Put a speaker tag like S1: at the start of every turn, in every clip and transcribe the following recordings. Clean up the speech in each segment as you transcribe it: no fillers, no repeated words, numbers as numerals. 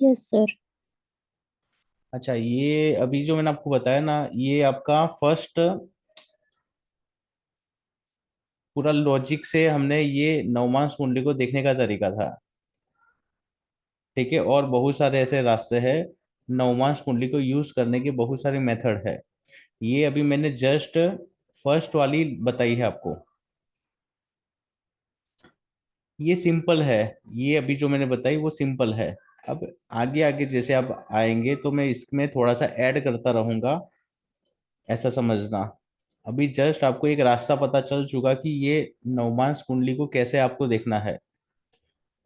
S1: Yes sir.
S2: अच्छा, ये अभी जो मैंने आपको बताया ना, ये आपका फर्स्ट पूरा लॉजिक से हमने ये नवमांश कुंडली को देखने का तरीका था। ठीक है, और बहुत सारे ऐसे रास्ते हैं, नवमांश कुंडली को यूज करने के बहुत सारे मेथड है। ये अभी मैंने जस्ट फर्स्ट वाली बताई है आपको। ये सिंपल है। ये अभी जो मैंने बताई वो सिंपल है। अब आगे आगे जैसे आप आएंगे तो मैं इसमें थोड़ा सा ऐड करता रहूंगा, ऐसा समझना। अभी जस्ट आपको एक रास्ता पता चल चुका कि ये नवमांश कुंडली को कैसे आपको देखना है।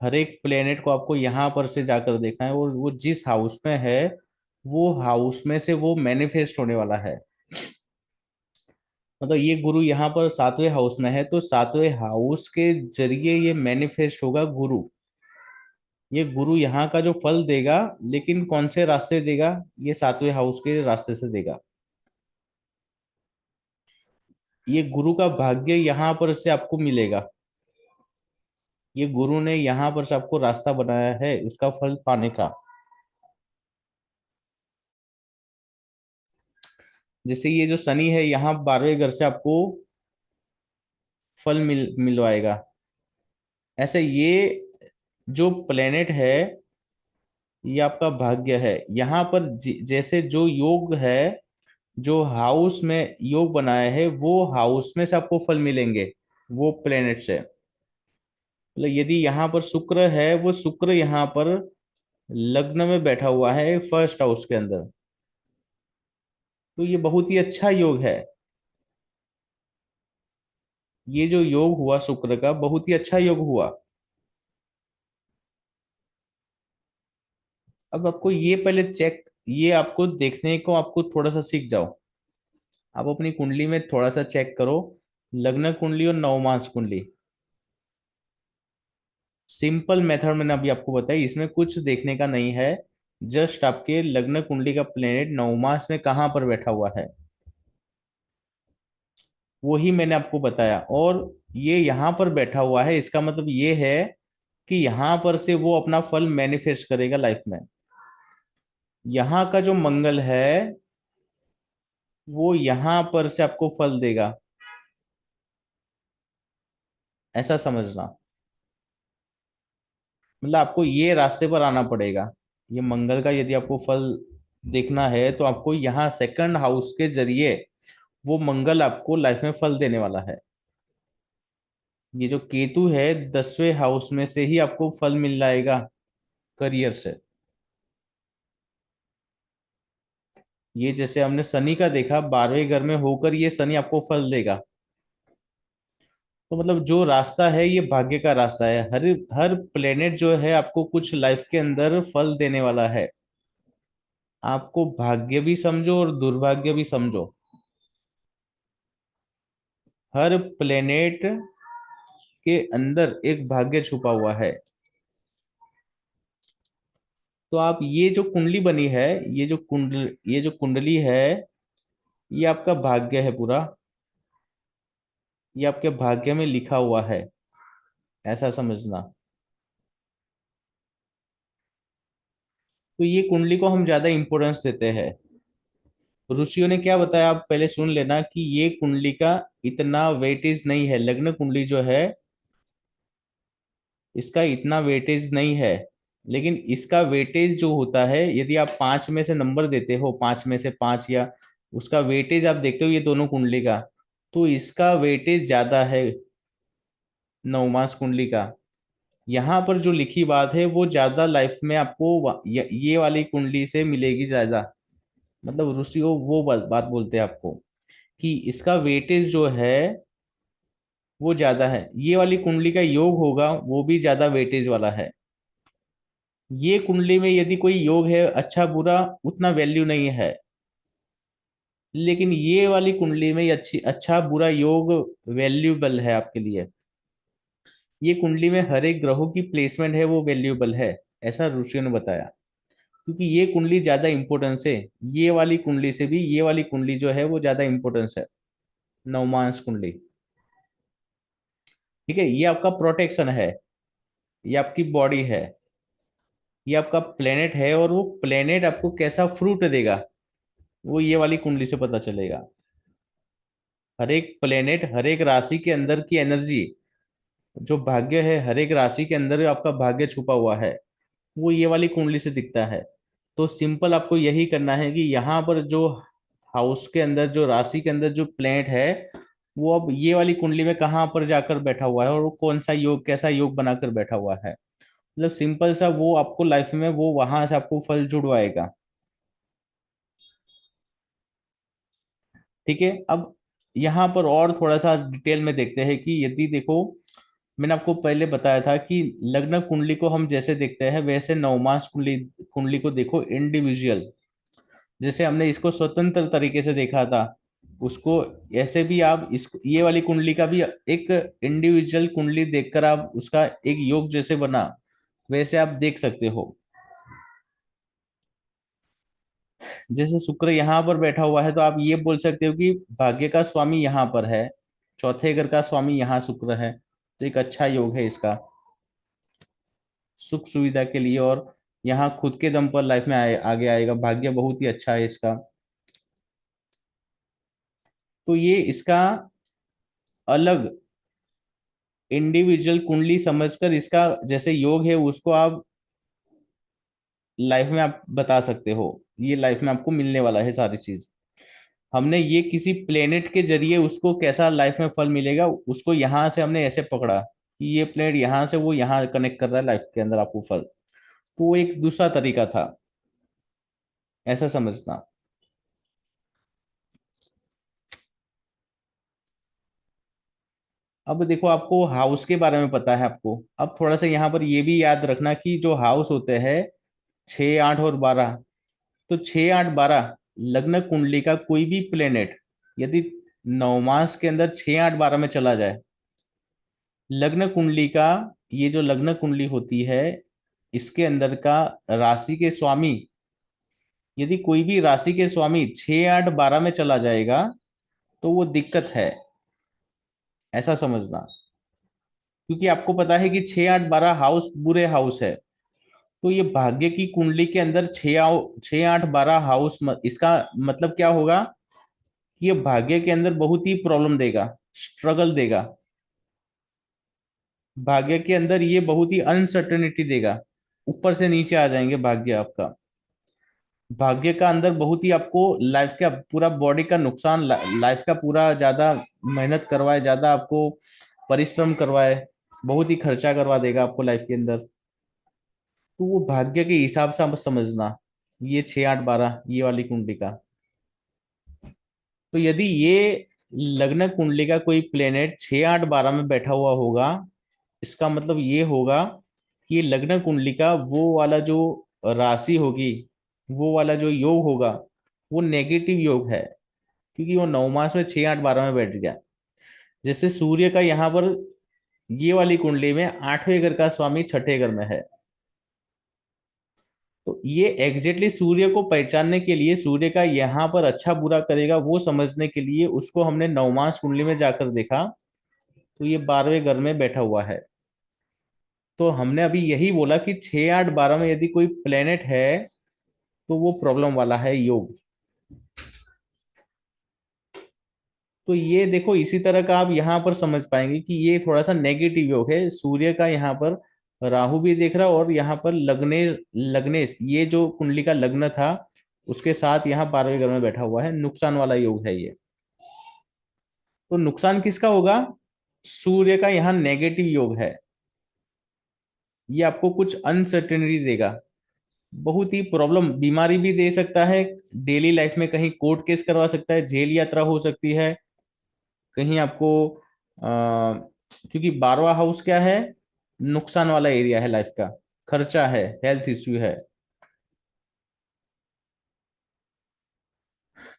S2: हर एक प्लेनेट को आपको यहाँ पर से जाकर देखना है, और वो जिस हाउस में है वो हाउस में से वो मैनिफेस्ट होने वाला है। मतलब ये गुरु यहाँ पर सातवें हाउस में है, तो सातवें हाउस के जरिए ये मैनिफेस्ट होगा गुरु। ये गुरु यहाँ का जो फल देगा, लेकिन कौन से रास्ते देगा? ये सातवें हाउस के रास्ते से देगा। ये गुरु का भाग्य यहाँ पर से आपको मिलेगा। ये गुरु ने यहाँ पर से आपको रास्ता बनाया है उसका फल पाने का। जैसे ये जो शनि है, यहाँ 12वें घर से आपको फल मिलवाएगा। ऐसे ये जो प्लेनेट है, ये आपका भाग्य है। यहाँ पर जैसे जो योग है, जो हाउस में योग बनाया है वो हाउस में से आपको फल मिलेंगे, वो प्लेनेट से। मतलब यदि यहाँ पर शुक्र है, वो शुक्र यहाँ पर लग्न में बैठा हुआ है फर्स्ट हाउस के अंदर, तो ये बहुत ही अच्छा योग है। ये जो योग हुआ शुक्र का, बहुत ही अच्छा योग हुआ। अब आपको ये पहले चेक, ये आपको देखने को, आपको थोड़ा सा सीख जाओ। आप अपनी कुंडली में थोड़ा सा चेक करो, लग्न कुंडली और नवमांश कुंडली। सिंपल मेथड मैंने अभी आपको बताई, इसमें कुछ देखने का नहीं है। जस्ट आपके लग्न कुंडली का प्लेनेट नवमास में कहाँ पर बैठा हुआ है, वो ही मैंने आपको बताया। और ये यहाँ पर बैठा हुआ है, इसका मतलब ये है कि यहाँ पर से वो अपना फल मैनिफेस्ट करेगा लाइफ में। यहाँ का जो मंगल है, वो यहाँ पर से आपको फल देगा, ऐसा समझना। मतलब आपको ये रास्ते पर आना पड़ेगा। ये मंगल का यदि आपको फल देखना है, तो आपको यहाँ सेकंड हाउस के जरिए वो मंगल आपको लाइफ में फल देने वाला है। ये जो केतु है, 10वें हाउस में से ही आपको फल मिल जाएगा करियर से। ये जैसे हमने शनि का देखा, 12वें घर में होकर ये शनि आपको फल देगा। तो मतलब जो रास्ता है ये भाग्य का रास्ता है। हर हर प्लेनेट जो है आपको कुछ लाइफ के अंदर फल देने वाला है। आपको भाग्य भी समझो और दुर्भाग्य भी समझो। हर प्लेनेट के अंदर एक भाग्य छुपा हुआ है। तो आप ये जो कुंडली बनी है, ये जो कुंडली है, ये आपका भाग्य है पूरा। ये आपके भाग्य में लिखा हुआ है, ऐसा समझना। तो ये कुंडली को हम ज्यादा इंपॉर्टेंस देते हैं। ऋषियों ने क्या बताया आप पहले सुन लेना, कि ये कुंडली का इतना वेटेज नहीं है। लग्न कुंडली जो है, इसका इतना वेटेज नहीं है। लेकिन इसका वेटेज जो होता है, यदि आप 5 में से नंबर देते हो, 5 में से 5, या उसका वेटेज आप देखते हो ये दोनों कुंडली का, तो इसका वेटेज ज्यादा है नवमास कुंडली का। यहाँ पर जो लिखी बात है वो ज्यादा लाइफ में आपको ये वाली कुंडली से मिलेगी ज्यादा। मतलब ऋषि वो बात बोलते हैं आपको, कि इसका वेटेज जो है वो ज्यादा है। ये वाली कुंडली का योग होगा वो भी ज्यादा वेटेज वाला है। ये कुंडली में यदि कोई योग है, अच्छा बुरा उतना वैल्यू नहीं है। लेकिन ये वाली कुंडली में ये अच्छा बुरा योग वैल्यूबल है आपके लिए। ये कुंडली में हर एक ग्रहों की प्लेसमेंट है वो वैल्यूबल है, ऐसा ऋषियों ने बताया। क्योंकि ये कुंडली ज्यादा इंपॉर्टेंस है। ये वाली कुंडली से भी ये वाली कुंडली जो है वो ज्यादा इंपॉर्टेंस है, नवमांश कुंडली। ठीक है, ये आपका प्रोटेक्शन है, ये आपकी बॉडी है। ये आपका प्लेनेट है, और वो प्लेनेट आपको कैसा फ्रूट देगा वो ये वाली कुंडली से पता चलेगा। हर एक प्लेनेट, हर एक राशि के अंदर की एनर्जी, जो भाग्य है, हर एक राशि के अंदर आपका भाग्य छुपा हुआ है, वो ये वाली कुंडली से दिखता है। तो सिंपल आपको यही करना है कि यहाँ पर जो हाउस के अंदर, जो राशि के अंदर जो प्लेनेट है, वो अब ये वाली कुंडली में कहाँ पर जाकर बैठा हुआ है, और वो कौन सा योग, कैसा योग बनाकर बैठा हुआ है। मतलब सिंपल सा वो आपको लाइफ में वो वहां से आपको फल जुड़वाएगा। ठीक है। अब यहाँ पर और थोड़ा सा डिटेल में देखते हैं कि यदि देखो, मैंने आपको पहले बताया था कि लग्न कुंडली को हम जैसे देखते हैं वैसे नवमास कुंडली कुंडली को देखो इंडिविजुअल। जैसे हमने इसको स्वतंत्र तरीके से देखा था, उसको ऐसे भी आप इस ये वाली कुंडली का भी एक इंडिविजुअल कुंडली देखकर आप उसका एक योग जैसे बना वैसे आप देख सकते हो। जैसे शुक्र यहाँ पर बैठा हुआ है तो आप ये बोल सकते हो कि भाग्य का स्वामी यहाँ पर है, चौथे घर का स्वामी यहाँ शुक्र है, तो एक अच्छा योग है इसका सुख सुविधा के लिए, और यहाँ खुद के दम पर लाइफ में आगे आएगा, भाग्य बहुत ही अच्छा है इसका। तो ये इसका अलग इंडिविजुअल कुंडली समझकर इसका जैसे योग है उसको आप लाइफ में आप बता सकते हो। ये लाइफ में आपको मिलने वाला है सारी चीज। हमने ये किसी प्लेनेट के जरिए उसको कैसा लाइफ में फल मिलेगा उसको यहाँ से हमने ऐसे पकड़ा कि ये प्लेनेट यहाँ से वो यहाँ कनेक्ट कर रहा है लाइफ के अंदर आपको फल। तो वो एक दूसरा तरीका था, ऐसा समझना। अब देखो आपको हाउस के बारे में पता है आपको, अब थोड़ा सा यहाँ पर ये भी याद रखना कि जो हाउस होते हैं 6, 8 और 12, तो 6, 8, 12 लग्न कुंडली का कोई भी प्लेनेट यदि नवमास के अंदर 6, 8, 12 में चला जाए, लग्न कुंडली का, ये जो लग्न कुंडली होती है इसके अंदर का राशि के स्वामी, यदि कोई भी राशि के स्वामी 6, 8, 12 में चला जाएगा तो वो दिक्कत है, ऐसा समझना। क्योंकि आपको पता है कि 6, 8, 12 हाउस बुरे हाउस है। तो ये भाग्य की कुंडली के अंदर 6, 8, 12 हाउस इसका मतलब क्या होगा कि ये भाग्य के अंदर बहुत ही प्रॉब्लम देगा, स्ट्रगल देगा। भाग्य के अंदर ये बहुत ही अनसर्टेनिटी देगा, ऊपर से नीचे आ जाएंगे भाग्य आपका। भाग्य का अंदर बहुत ही आपको लाइफ का पूरा बॉडी का नुकसान, लाइफ का पूरा ज्यादा मेहनत करवाए, ज्यादा आपको परिश्रम करवाए, बहुत ही खर्चा करवा देगा आपको लाइफ के अंदर। तो वो भाग्य के हिसाब से आप समझना, ये 6, 8, 12 ये वाली कुंडली का। तो यदि ये लग्न कुंडली का कोई प्लेनेट 6, 8, 12 में बैठा हुआ होगा, इसका मतलब ये होगा कि ये लग्न कुंडली का वो वाला जो राशि होगी, वो वाला जो योग होगा, वो नेगेटिव योग है, क्योंकि वो 9 मास में 6, 8, 12 में बैठ गया। जैसे सूर्य का यहाँ पर ये वाली कुंडली में 8वें घर का स्वामी 6ठे घर में है। तो ये एग्जैक्टली सूर्य को पहचानने के लिए, सूर्य का यहाँ पर अच्छा बुरा करेगा वो समझने के लिए उसको हमने 9 मास कुंडली में जाकर देखा, तो ये 12वें घर में बैठा हुआ है। तो हमने अभी यही बोला कि 6, 8, 12 में यदि कोई प्लेनेट है तो वो प्रॉब्लम वाला है योग। तो ये देखो इसी तरह का आप यहाँ पर समझ पाएंगे कि ये थोड़ा सा नेगेटिव योग है। सूर्य का यहाँ पर राहु भी देख रहा है, और यहाँ पर लग्नेश, लग्नेश ये जो कुंडली का लग्न था उसके साथ यहाँ 12वें घर में बैठा हुआ है, नुकसान वाला योग है ये। तो नुकसान किसका होगा? सूर्य का यहाँ नेगेटिव योग है। ये आपको कुछ अनसर्टेनिटी देगा, बहुत ही प्रॉब्लम, बीमारी भी दे सकता है, डेली लाइफ में कहीं कोर्ट केस करवा सकता है, जेल यात्रा हो सकती है कहीं आपको, क्योंकि 12वां हाउस क्या है? नुकसान वाला एरिया है लाइफ का, खर्चा है, हेल्थ इश्यू है।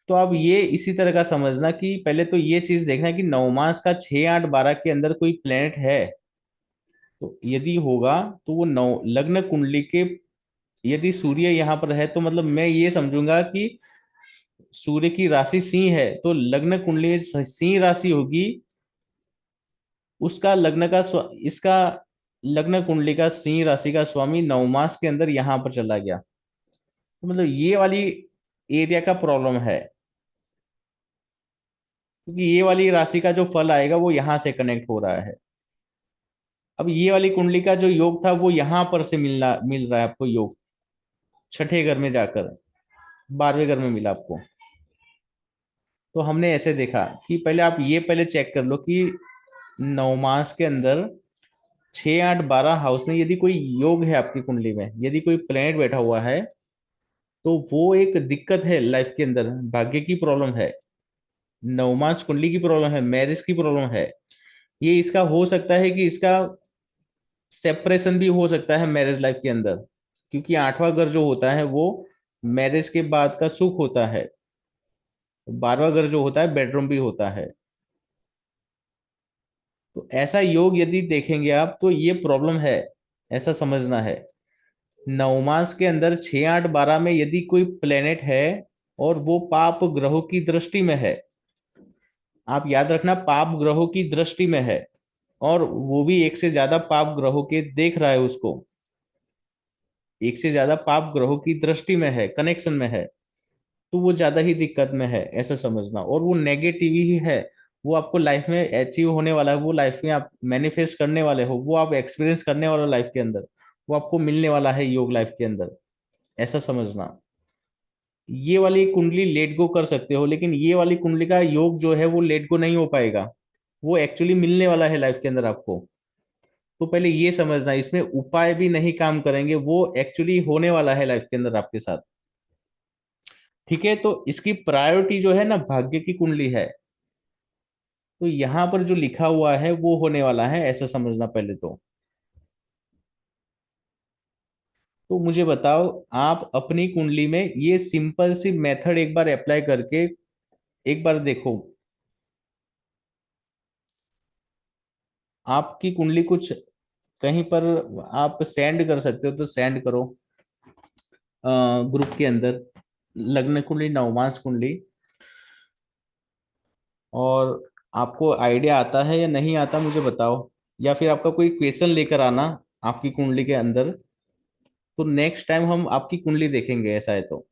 S2: तो अब ये इसी तरह का समझना कि पहले तो ये चीज देखना कि नवमास का 6, 8, 12 के अंदर कोई प्लेनेट है, तो यदि होगा तो वो नौ लग्न कुंडली के, यदि सूर्य यहाँ पर है तो मतलब मैं ये समझूंगा कि सूर्य की राशि सिंह है, तो लग्न कुंडली में सिंह राशि होगी, उसका लग्न का इसका लग्न कुंडली का सिंह राशि का स्वामी 9 मास के अंदर यहां पर चला गया, तो मतलब ये वाली एरिया का प्रॉब्लम है, क्योंकि ये वाली राशि का जो फल आएगा वो यहां से कनेक्ट हो रहा है। अब ये वाली कुंडली का जो योग था वो यहां पर से मिल रहा है आपको योग, छठे घर में जाकर 12वें घर में मिला आपको। तो हमने ऐसे देखा कि पहले आप ये पहले चेक कर लो कि 9 मास के अंदर 6 8 12 हाउस में यदि कोई योग है आपकी कुंडली में, यदि कोई प्लेनेट बैठा हुआ है, तो वो एक दिक्कत है लाइफ के अंदर, भाग्य की प्रॉब्लम है, 9 मास कुंडली की प्रॉब्लम है, मैरिज की प्रॉब्लम है। ये इसका हो सकता है कि इसका सेपरेशन भी हो सकता है मैरिज लाइफ के अंदर, क्योंकि 8वां घर जो होता है वो मैरिज के बाद का सुख होता है, 12वां घर जो होता है बेडरूम भी होता है। तो ऐसा योग यदि देखेंगे आप तो ये प्रॉब्लम है, ऐसा समझना है। 9 मास के अंदर 6 8 12 में यदि कोई प्लेनेट है और वो पाप ग्रहों की दृष्टि में है, आप याद रखना पाप ग्रहों की दृष्टि में है, और वो भी एक से ज्यादा पाप ग्रहों के देख रहा है उसको, एक से ज्यादा पाप ग्रहों की दृष्टि में है, कनेक्शन में है, तो वो ज्यादा ही दिक्कत में है, ऐसा समझना। और वो नेगेटिव ही है, वो आपको लाइफ में अचीव होने वाला है, वो लाइफ में आप मैनिफेस्ट करने वाले हो, वो आप एक्सपीरियंस करने वाले हो लाइफ के अंदर, वो आपको मिलने वाला है योग लाइफ के अंदर, ऐसा समझना। ये वाली कुंडली लेट गो कर सकते हो, लेकिन ये वाली कुंडली का योग जो है वो लेट गो नहीं हो पाएगा, वो एक्चुअली मिलने वाला है लाइफ के अंदर आपको। तो पहले ये समझना, इसमें उपाय भी नहीं काम करेंगे, वो एक्चुअली होने वाला है लाइफ के अंदर आपके साथ। ठीक है, तो इसकी प्रायोरिटी जो है ना भाग्य की कुंडली है, तो यहाँ पर जो लिखा हुआ है वो होने वाला है, ऐसा समझना पहले तो। तो मुझे बताओ, आप अपनी कुंडली में ये सिंपल सी मेथड एक बार अप्लाई करके एक बार देखो। आपकी कुंडली कुछ कहीं पर आप सेंड कर सकते हो तो सेंड करो ग्रुप के अंदर, लग्न कुंडली 9 मास कुंडली। और आपको आइडिया आता है या नहीं आता मुझे बताओ, या फिर आपका कोई क्वेश्चन लेकर आना आपकी कुंडली के अंदर, तो नेक्स्ट टाइम हम आपकी कुंडली देखेंगे, ऐसा है तो।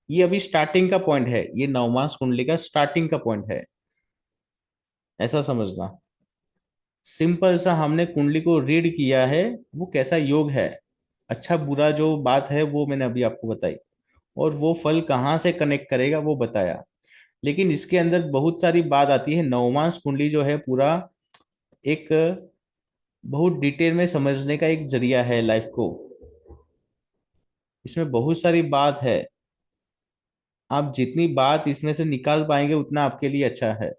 S2: ये अभी स्टार्टिंग का पॉइंट है, ये 9 मास कुंडली का स्टार्टिंग का पॉइंट है, ऐसा समझना। सिंपल सा हमने कुंडली को रीड किया है, वो कैसा योग है, अच्छा बुरा जो बात है वो मैंने अभी आपको बताई, और वो फल कहाँ से कनेक्ट करेगा वो बताया। लेकिन इसके अंदर बहुत सारी बात आती है, 9 मास कुंडली जो है पूरा एक बहुत डिटेल में समझने का एक जरिया है लाइफ को, इसमें बहुत सारी बात है, आप जितनी बात इसमें से निकाल पाएंगे उतना आपके लिए अच्छा है।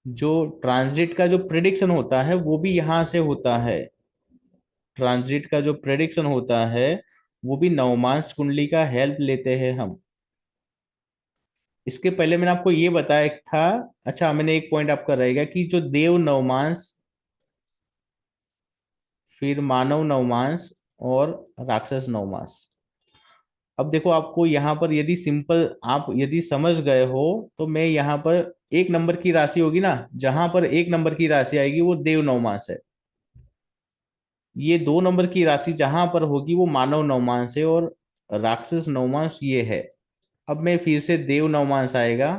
S2: जो ट्रांजिट का जो प्रिडिक्शन होता है वो भी यहाँ से होता है, ट्रांजिट का जो प्रिडिक्शन होता है वो भी 9 मास कुंडली का हेल्प लेते हैं हम। इसके पहले मैंने आपको ये बताया था, अच्छा मैंने एक पॉइंट आपका रहेगा कि जो देव 9 मास, फिर मानव 9 मास, और राक्षस 9 मास। अब देखो आपको यहाँ पर यदि सिंपल आप यदि समझ गए हो, तो मैं यहाँ पर 1 नंबर की राशि होगी ना, जहां पर 1 नंबर की राशि आएगी वो देव 9 मास है, ये 2 नंबर की राशि जहां पर होगी वो मानव 9 मास है, और राक्षस 9 मास ये है। अब मैं फिर से देव 9 मास आएगा,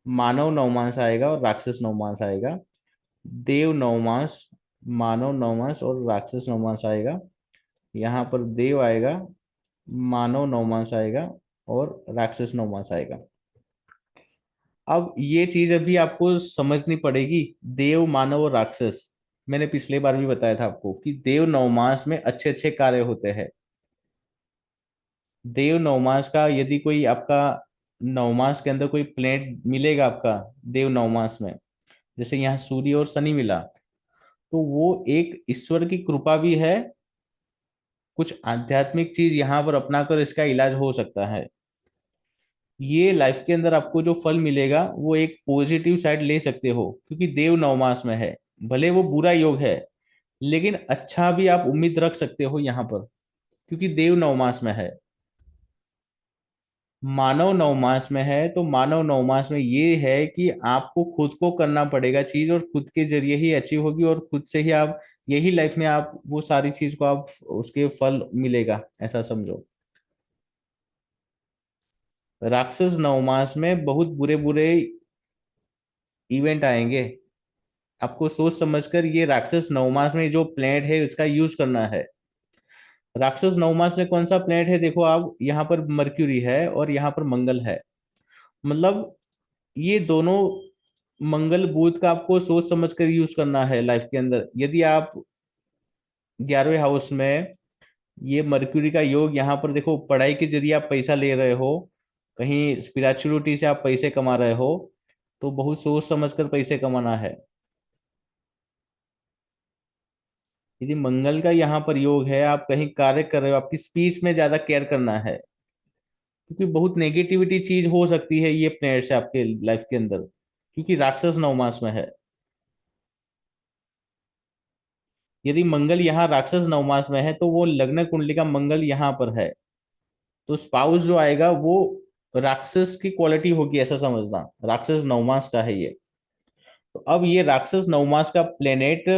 S2: मानव 9 मास आएगा, और राक्षस 9 मास आएगा। देव 9 मास, मानव 9 मास, और राक्षस 9 मास आएगा। यहाँ पर देव आएगा, मानव 9 मास आएगा, और राक्षस 9 मास आएगा। अब ये चीज अभी आपको समझनी पड़ेगी, देव मानव और राक्षस। मैंने पिछले बार भी बताया था आपको कि देव 9 मास में अच्छे अच्छे कार्य होते हैं। देव 9 मास का यदि कोई आपका 9 मास के अंदर कोई प्लेनेट मिलेगा आपका देव 9 मास में, जैसे यहाँ सूर्य और शनि मिला, तो वो एक ईश्वर की कृपा भी है, कुछ आध्यात्मिक चीज यहाँ पर अपनाकर इसका इलाज हो सकता है। ये लाइफ के अंदर आपको जो फल मिलेगा वो एक पॉजिटिव साइड ले सकते हो, क्योंकि देव 9 मास में है, भले वो बुरा योग है, लेकिन अच्छा भी आप उम्मीद रख सकते हो यहाँ पर, क्योंकि देव 9 मास में है। मानव नवमास में है, तो मानव नवमास में ये है कि आपको खुद को करना पड़ेगा चीज, और खुद के जरिए ही अचीव होगी, और खुद से ही आप यही लाइफ में आप वो सारी चीज को आप उसके फल मिलेगा, ऐसा समझो। राक्षस नवमास में बहुत बुरे बुरे इवेंट आएंगे। आपको सोच समझकर ये राक्षस नवमास में जो प्लेनेट है इसका यूज करना है। राक्षस नवमास में कौन सा प्लेनेट है, देखो आप, यहाँ पर मर्क्यूरी है और यहाँ पर मंगल है। मतलब ये दोनों, मंगल बुध का आपको सोच समझ कर यूज करना है लाइफ के अंदर। यदि आप 11वें हाउस में ये मर्क्यूरी का योग, यहाँ पर देखो पढ़ाई के जरिए आप पैसा ले रहे हो, कहीं स्पिरिचुअलिटी से आप पैसे कमा रहे हो, तो बहुत सोच समझ कर पैसे कमाना है। यदि मंगल का यहाँ पर योग है, आप कहीं कार्य कर रहे हो, आपकी स्पीच में ज्यादा केयर करना है, क्योंकि बहुत नेगेटिविटी चीज हो सकती है ये प्लेनेट से आपके लाइफ के अंदर, क्योंकि राक्षस नवमास में है। यदि मंगल यहाँ राक्षस नवमास में है, तो वो लग्न कुंडली का मंगल यहाँ पर है, तो स्पाउस जो आएगा वो राक्षस की क्वालिटी होगी, ऐसा समझना। राक्षस नवमास का है ये। तो अब ये राक्षस नवमास का प्लेनेट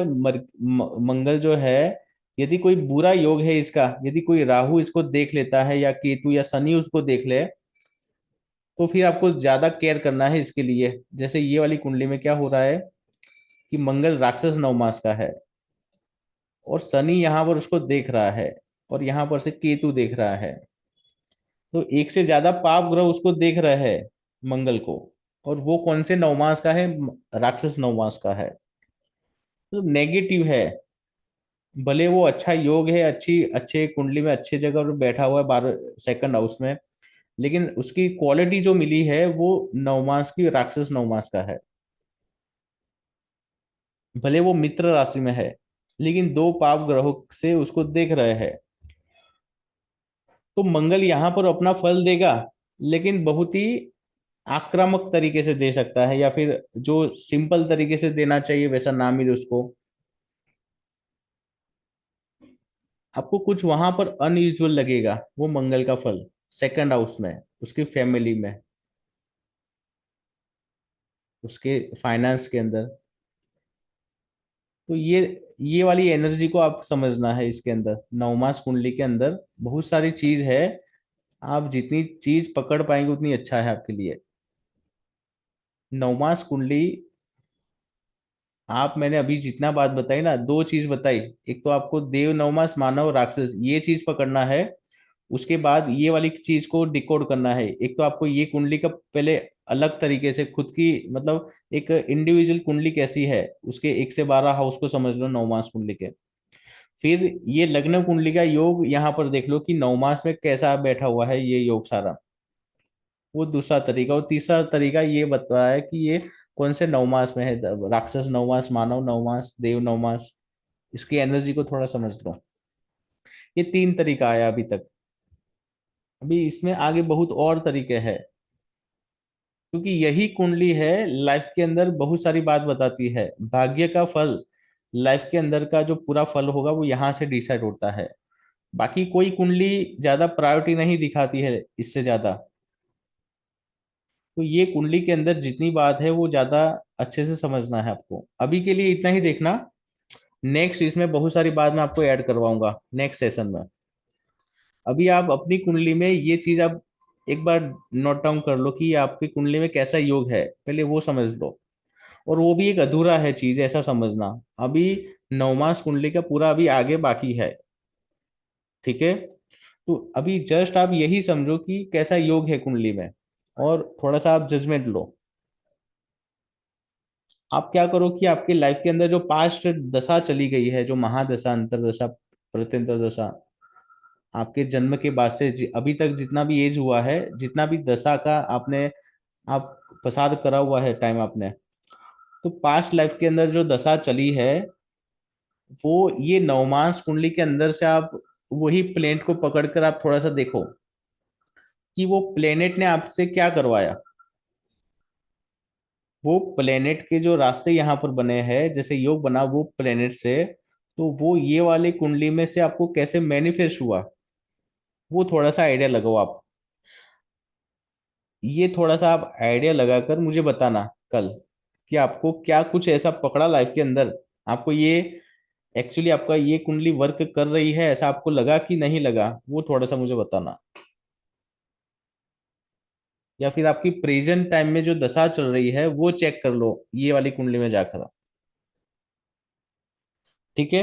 S2: मंगल जो है, यदि कोई बुरा योग है इसका, यदि कोई राहु इसको देख लेता है या केतु या शनि उसको देख ले, तो फिर आपको ज्यादा केयर करना है इसके लिए। जैसे ये वाली कुंडली में क्या हो रहा है कि मंगल राक्षस नवमास का है, और शनि यहाँ पर उसको देख रहा है, और यहाँ पर से केतु देख रहा है, तो एक से ज्यादा पाप ग्रह उसको देख रहे हैं मंगल को। और वो कौन से नवमास का है, राक्षस नवमास का है, तो नेगेटिव है। भले वो अच्छा योग है, अच्छी अच्छे कुंडली में अच्छे जगह पर बैठा हुआ है 12 सेकंड हाउस में, लेकिन उसकी क्वालिटी जो मिली है वो नवमास की, राक्षस नवमास का है। भले वो मित्र राशि में है, लेकिन दो पाप ग्रहों से उसको देख रहे हैं, तो मंगल यहाँ पर अपना फल देगा, लेकिन बहुत ही आक्रामक तरीके से दे सकता है, या फिर जो सिंपल तरीके से देना चाहिए वैसा ना मिले उसको। आपको कुछ वहां पर अनयूजुअल लगेगा वो मंगल का फल, सेकंड हाउस में, उसकी फैमिली में, उसके फाइनेंस के अंदर। तो ये वाली एनर्जी को आप समझना है इसके अंदर। नवमास कुंडली के अंदर बहुत सारी चीज है, आप जितनी चीज पकड़ पाएंगे उतनी अच्छा है आपके लिए। नवमास कुंडली, आप, मैंने अभी जितना बात बताई ना, दो चीज बताई, एक तो आपको देव नवमास, मानव राक्षस, ये चीज पकड़ना है। उसके बाद ये वाली चीज को डिकोड करना है। एक तो आपको ये कुंडली का पहले अलग तरीके से खुद की, मतलब एक इंडिविजुअल कुंडली कैसी है, उसके 1 से 12 हाउस को समझ लो नवमास कुंडली के। फिर ये लग्न कुंडली का योग यहाँ पर देख लो कि नवमास में कैसा बैठा हुआ है ये योग सारा, वो दूसरा तरीका। और तीसरा तरीका ये बताया है कि ये कौन से नवमास में है, राक्षस नवमास, मानव नवमास, देव नवमास, इसकी एनर्जी को थोड़ा समझ लो। ये 3 तरीका आया अभी तक। अभी इसमें आगे बहुत और तरीके हैं, क्योंकि यही कुंडली है लाइफ के अंदर बहुत सारी बात बताती है। भाग्य का फल, लाइफ के अंदर का जो पूरा फल होगा वो यहाँ से डिसाइड होता है। बाकी कोई कुंडली ज्यादा प्रायोरिटी नहीं दिखाती है इससे ज्यादा। तो ये कुंडली के अंदर जितनी बात है वो ज्यादा अच्छे से समझना है आपको। अभी के लिए इतना ही देखना। नेक्स्ट इसमें बहुत सारी बात मैं आपको ऐड करवाऊंगा नेक्स्ट सेशन में। अभी आप अपनी कुंडली में ये चीज आप एक बार नोट डाउन कर लो कि आपकी कुंडली में कैसा योग है, पहले वो समझ लो। और वो भी एक अधूरा है चीज, ऐसा समझना। अभी नवमास कुंडली का पूरा अभी आगे बाकी है, ठीक है। तो अभी जस्ट आप यही समझो कि कैसा योग है कुंडली में, और थोड़ा सा आप जजमेंट लो। आप क्या करो कि आपके लाइफ के अंदर जो पास्ट दशा चली गई है, जो महादशा, अंतरदशा, प्रत्यंतर दशा, आपके जन्म के बाद से अभी तक जितना भी एज हुआ है, जितना भी दशा का आपने, आप पसार करा हुआ है टाइम आपने, तो पास्ट लाइफ के अंदर जो दशा चली है, वो ये नवमास कुंडली के अंदर से आप वही प्लेनेट को पकड़कर आप थोड़ा सा देखो कि वो प्लेनेट ने आपसे क्या करवाया। वो प्लेनेट के जो रास्ते यहाँ पर बने हैं, जैसे योग बना वो प्लेनेट से, तो वो ये वाले कुंडली में से आपको कैसे मैनिफेस्ट हुआ, वो थोड़ा सा आइडिया लगाओ आप। ये थोड़ा सा आप आइडिया लगाकर मुझे बताना कल कि आपको क्या कुछ ऐसा पकड़ा लाइफ के अंदर, आपको ये एक्चुअली आपका ये कुंडली वर्क कर रही है ऐसा आपको लगा कि नहीं लगा, वो थोड़ा सा मुझे बताना। या फिर आपकी प्रेजेंट टाइम में जो दशा चल रही है वो चेक कर लो ये वाली कुंडली में जाकर। ठीक है।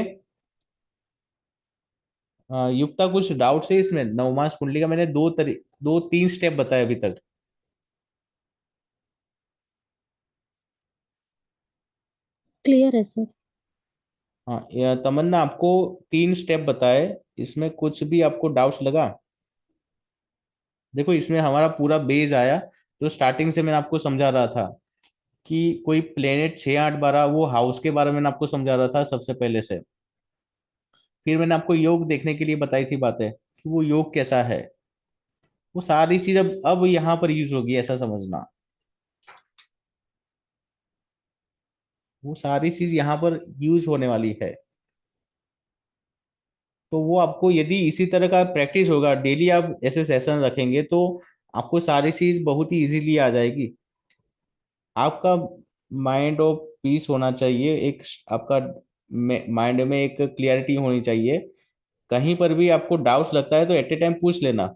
S2: युक्ता कुछ डाउट्स है इसमें? नवमास कुंडली का मैंने दो तीन स्टेप बताए अभी तक।
S1: क्लियर है सर।
S2: हाँ तमन्ना, आपको तीन स्टेप बताए, इसमें कुछ भी आपको डाउट्स लगा? देखो इसमें हमारा पूरा बेस आया, तो स्टार्टिंग से मैंने आपको समझा रहा था कि कोई प्लेनेट 6 8 12 वो हाउस के बारे में मैंने आपको समझा रहा था सबसे पहले से। फिर मैंने आपको योग देखने के लिए बताई थी बातें कि वो योग कैसा है। वो सारी चीज अब यहाँ पर यूज होगी ऐसा समझना। वो सारी चीज यहाँ पर यूज होने वाली है। तो वो आपको यदि इसी तरह का प्रैक्टिस होगा, डेली आप ऐसे सेशन रखेंगे, तो आपको सारी चीज बहुत ही इजीली आ जाएगी। आपका माइंड ऑफ पीस होना चाहिए, एक आपका माइंड में एक क्लियरिटी होनी चाहिए। कहीं पर भी आपको डाउट्स लगता है तो एट ए टाइम पूछ लेना।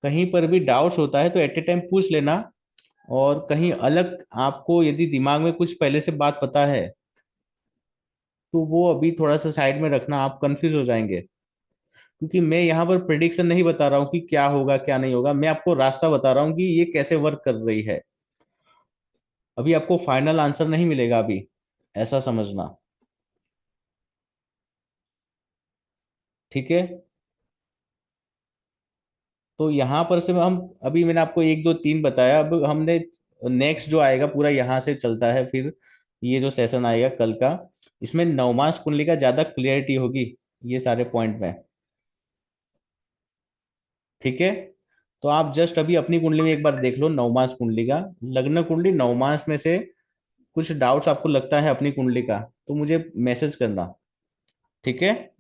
S2: कहीं पर भी डाउट्स होता है तो एट ए टाइम पूछ लेना। और कहीं अलग आपको यदि दिमाग में कुछ पहले से बात पता है, तो वो अभी थोड़ा सा साइड में रखना, आप कंफ्यूज हो जाएंगे। क्योंकि मैं यहाँ पर प्रिडिक्शन नहीं बता रहा हूँ कि क्या होगा क्या नहीं होगा, मैं आपको रास्ता बता रहा हूँ कि ये कैसे वर्क कर रही है। अभी आपको फाइनल आंसर नहीं मिलेगा अभी, ऐसा समझना। ठीक है। तो यहाँ पर से हम, अभी मैंने आपको एक दो तीन बताया, अब हमने नेक्स्ट जो आएगा पूरा यहाँ से चलता है फिर। ये जो सेशन आएगा कल का, इसमें नवमास कुंडली का ज्यादा क्लियरिटी होगी ये सारे पॉइंट में। ठीक है। तो आप जस्ट अभी अपनी कुंडली में एक बार देख लो, नवमास कुंडली का, लग्न कुंडली नवमास में से कुछ डाउट्स आपको लगता है अपनी कुंडली का, तो मुझे मैसेज करना। ठीक है।